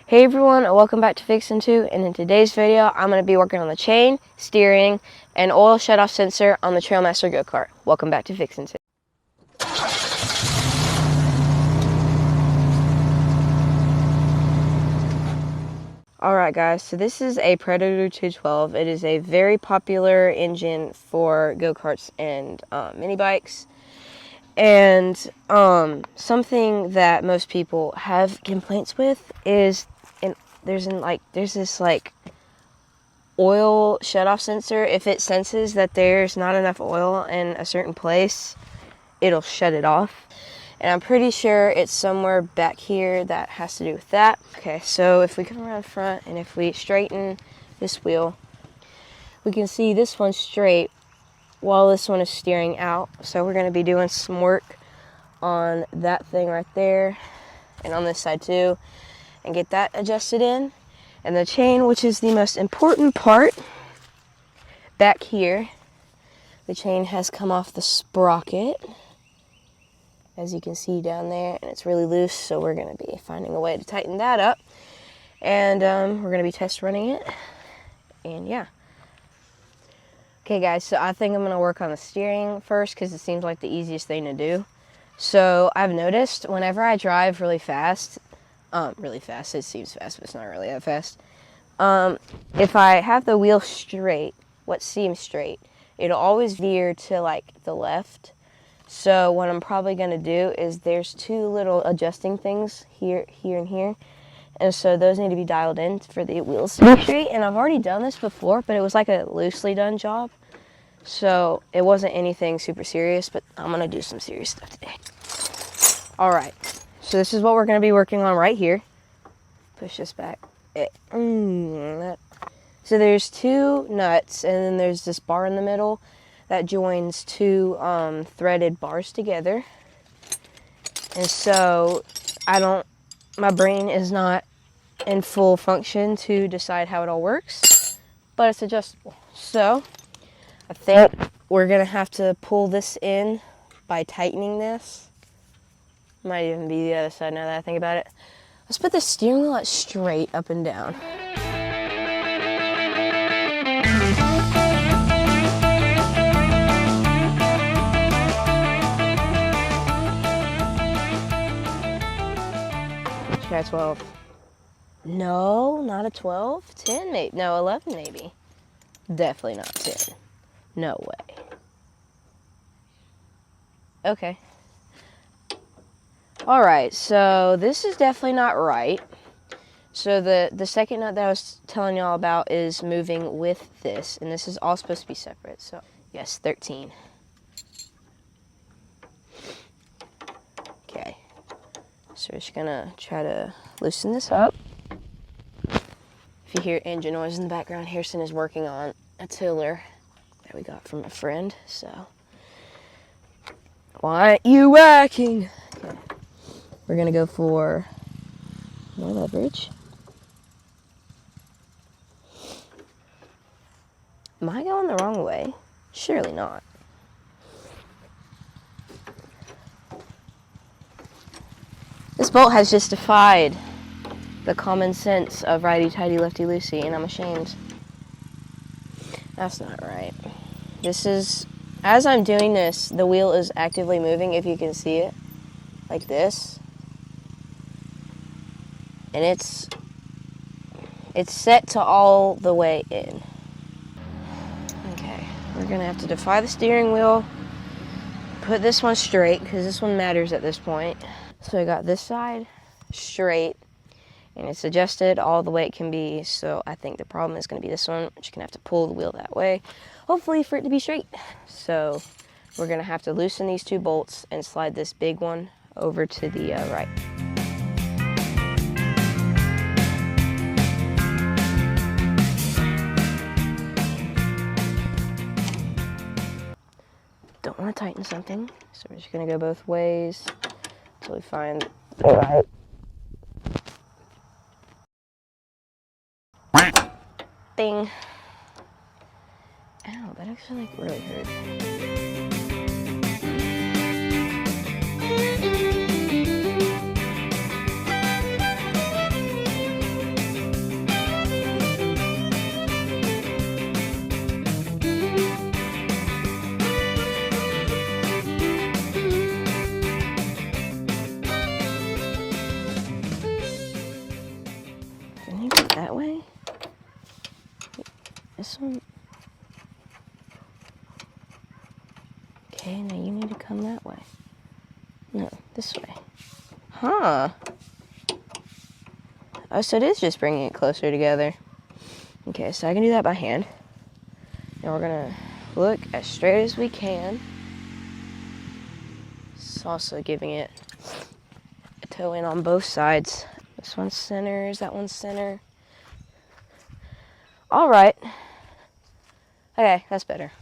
Hey everyone, welcome back to Fixin Two, and in today's video I'm going to be working on the chain, steering, and oil shutoff sensor on the Trailmaster go-kart. Welcome back to Fixin Two. Alright guys, so this is a Predator 212. It is a very popular engine for go-karts and mini bikes. And something that most people have complaints with is there's this oil shutoff sensor. If it senses that there's not enough oil in a certain place, it'll shut it off. And I'm pretty sure it's somewhere back here that has to do with that. Okay, so if we come around front and if we straighten this wheel, we can see this one's straight while this one is steering out. So we're going to be doing some work on that thing right there and on this side too, and get that adjusted in. And the chain, which is the most important part, back here, the chain has come off the sprocket, as you can see down there, and it's really loose, so we're going to be finding a way to tighten that up. And we're going to be test running it, and yeah. Okay guys, so I think I'm going to work on the steering first because it seems like the easiest thing to do. So I've noticed whenever I drive really fast, it seems fast, but it's not really that fast. If I have the wheel straight, what seems straight, it'll always veer to like the left. So what I'm probably going to do is there's two little adjusting things here, and here. And so those need to be dialed in for the wheels to be straight. And I've already done this before, but it was like a loosely done job. So it wasn't anything super serious, but I'm going to do some serious stuff today. All right. So this is what we're going to be working on right here. Push this back. So there's two nuts, and then there's this bar in the middle that joins two threaded bars together. And so my brain is not in full function to decide how it all works, but it's adjustable. So I think we're going to have to pull this in by tightening this. Might even be the other side now that I think about it. Let's put the steering wheel straight up and down. Try 12. No, not a 12. 10 maybe. No, 11 maybe. Definitely not 10. No way. Okay. Alright, so this is definitely not right. So the second nut that I was telling y'all about is moving with this, and this is all supposed to be separate. So yes, 13. Okay. So we're just gonna try to loosen this up. If you hear engine noise in the background, Harrison is working on a tiller that we got from a friend, so why aren't you working? Okay. We're gonna go for more leverage. Am I going the wrong way? Surely not. This bolt has just defied the common sense of righty-tighty, lefty-loosey, and I'm ashamed. That's not right. This is, as I'm doing this, the wheel is actively moving, if you can see it, like this. And it's set to all the way in. Okay, we're gonna have to defy the steering wheel, put this one straight, because this one matters at this point. So I got this side straight, and it's adjusted all the way it can be, so I think the problem is gonna be this one. We're just gonna have to pull the wheel that way, hopefully for it to be straight. So we're gonna have to loosen these two bolts and slide this big one over to the right. Don't want to tighten something, so we're just going to go both ways until we find the right thing. Ow, that actually like really hurt. this one. Okay, now you need to come that way. No, this way. Huh. Oh, so it is just bringing it closer together. Okay, so I can do that by hand. And we're gonna look as straight as we can. It's also giving it a toe in on both sides. This one's center, that one's center. All right. Okay, that's better.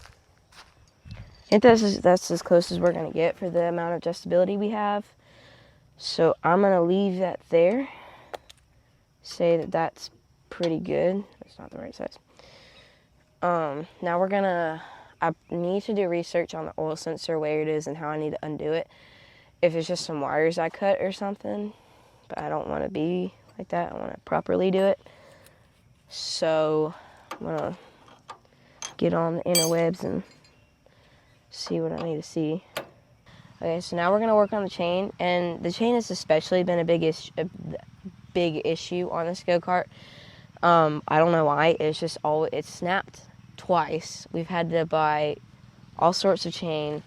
I think that's as close as we're gonna get for the amount of adjustability we have. So I'm gonna leave that there. Say that that's pretty good. That's not the right size. Now I need to do research on the oil sensor, where it is and how I need to undo it. If it's just some wires I cut or something, but I don't want to be like that. I want to properly do it. So I'm gonna get on the interwebs and see what I need to see. Okay, so now we're gonna work on the chain, and the chain has especially been a big issue on this go-kart. I don't know why. It's snapped twice. We've had to buy all sorts of chain,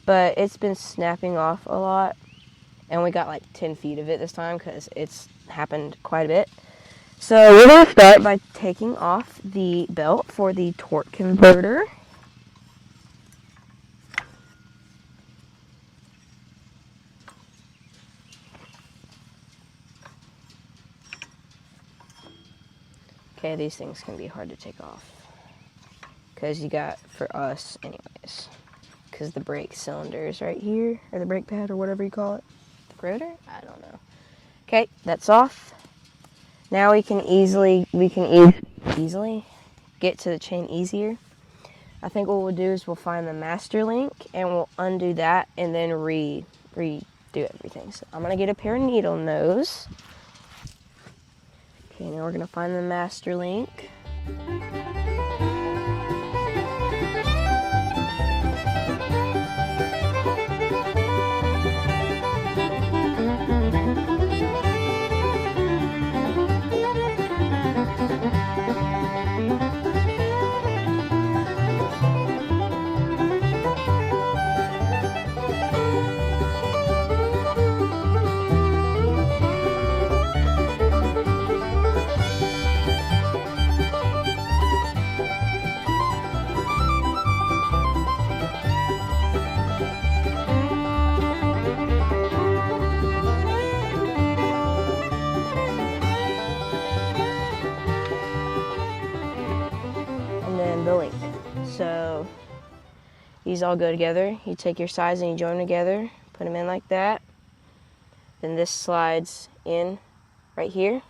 but it's been snapping off a lot, and we got like 10 feet of it this time because it's happened quite a bit. So we're gonna start by taking off the belt for the torque converter. Okay, these things can be hard to take off. Because you got, for us anyways, because the brake cylinder is right here, or the brake pad, or whatever you call it. The rotor? I don't know. Okay, that's off. Now we can easily get to the chain easier. I think what we'll do is we'll find the master link, and we'll undo that, and then redo everything. So I'm going to get a pair of needle nose. Okay, now we're going to find the master link. The link. So these all go together. You take your sides and you join them together, put them in like that. Then this slides in right here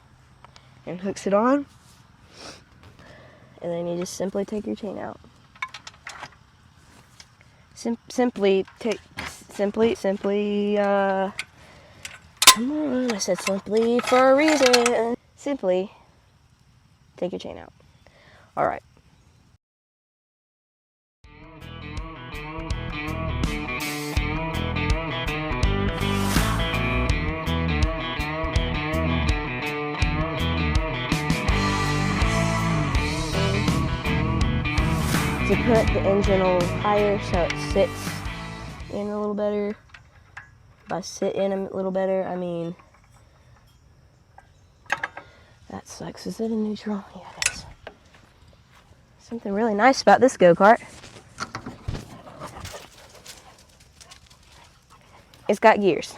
and hooks it on. And then you just simply take your chain out. Simply, come on, I said simply for a reason. Simply take your chain out. All right. To put the engine a little higher so it sits in a little better. By sit in a little better, I mean that sucks. Is it a neutral? Yeah, it is. Something really nice about this go-kart. It's got gears.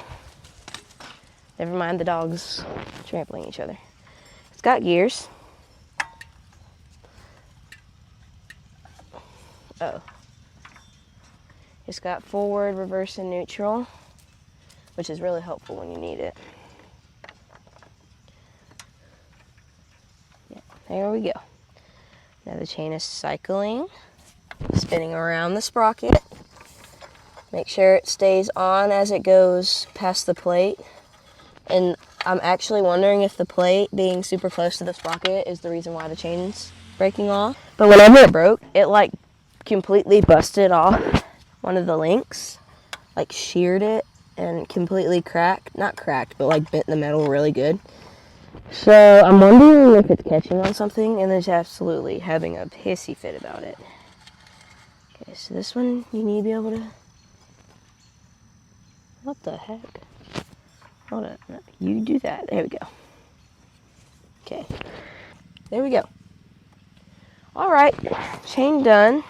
Never mind the dogs trampling each other. It's got gears. Oh. It's got forward, reverse, and neutral, which is really helpful when you need it. Yeah, there we go. Now the chain is cycling, spinning around the sprocket. Make sure it stays on as it goes past the plate. And I'm actually wondering if the plate being super close to the sprocket is the reason why the chain's breaking off. But whenever it broke, it like completely busted off one of the links, like sheared it and completely cracked, not cracked, but like bent the metal really good. So I'm wondering if it's catching on something and it's absolutely having a pissy fit about it. Okay, so this one you need to be able to... What the heck? Hold on. No, you do that. There we go. Okay. There we go. Alright. Chain done.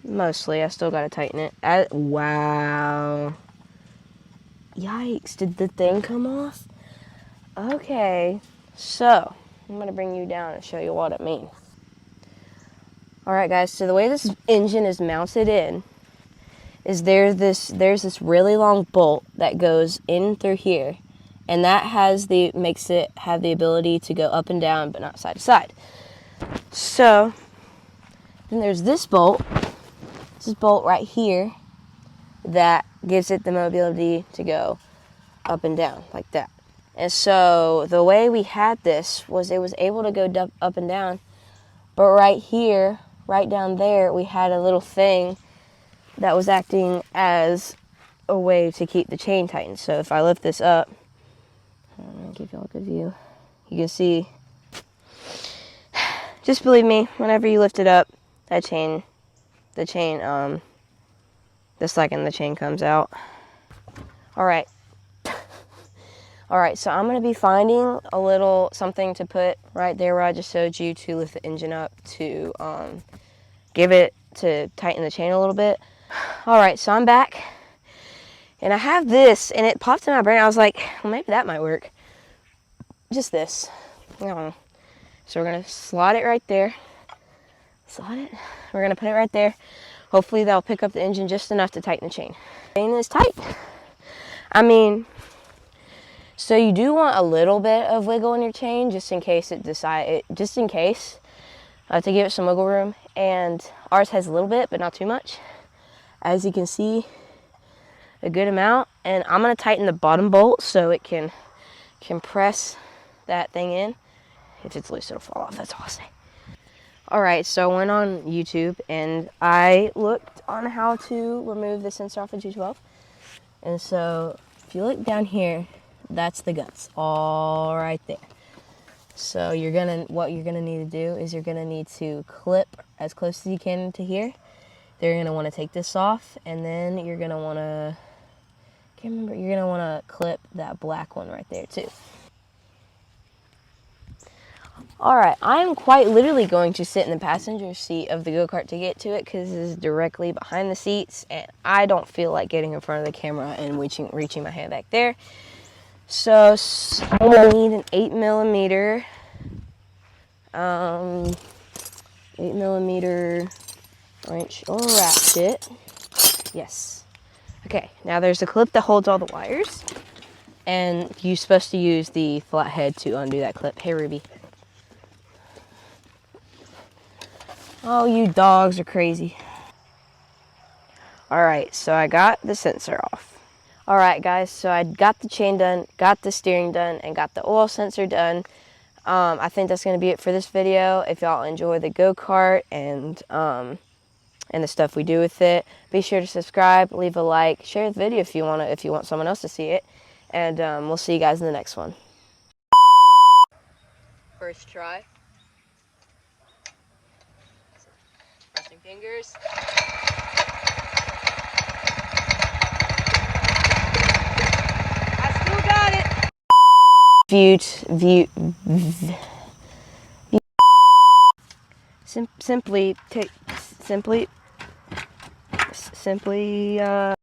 Mostly. I still gotta tighten it. Wow. Yikes. Did the thing come off? Okay. So, I'm gonna bring you down and show you what I mean. Alright guys, so the way this engine is mounted in is there's this really long bolt that goes in through here, and that makes it have the ability to go up and down but not side to side. So then there's this bolt right here that gives it the mobility to go up and down like that. And so the way we had this was it was able to go up and down, but right here, right down there, we had a little thing that was acting as a way to keep the chain tightened. So if I lift this up, I'm gonna give y'all a good view. You can see, just believe me, whenever you lift it up, the second the chain comes out. Alright. Alright, so I'm gonna be finding a little something to put right there where I just showed you to lift the engine up to to tighten the chain a little bit. Alright, so I'm back, and I have this, and it popped in my brain. I was like, well, maybe that might work. Just this. I don't know. So we're going to slot it right there. Slot it. We're going to put it right there. Hopefully that'll pick up the engine just enough to tighten the chain. Chain is tight. I mean, so you do want a little bit of wiggle in your chain just in case to give it some wiggle room. And ours has a little bit, but not too much. As you can see, a good amount. And I'm going to tighten the bottom bolt so it can press that thing in. If it's loose, it'll fall off. That's all I'll say. Alright, so I went on YouTube and I looked on how to remove the sensor off of G12. And so if you look down here, that's the guts all right there. So what you're gonna need to do is you're gonna need to clip as close as you can to here. Then you're gonna want to take this off, and then you're gonna want to, you're gonna want to clip that black one right there too. Alright, I am quite literally going to sit in the passenger seat of the go-kart to get to it because it is directly behind the seats, and I don't feel like getting in front of the camera and reaching my hand back there. So I'm going to need an 8mm, 8mm wrench or ratchet. Yes. Okay, now there's a clip that holds all the wires, and you're supposed to use the flathead to undo that clip. Hey, Ruby. Oh, you dogs are crazy. Alright, so I got the sensor off. Alright guys, so I got the chain done, got the steering done, and got the oil sensor done. I think that's going to be it for this video. If y'all enjoy the go-kart and the stuff we do with it, be sure to subscribe, leave a like, share the video if you want someone else to see it, and we'll see you guys in the next one. First try. Pressing fingers. I still got it. Simply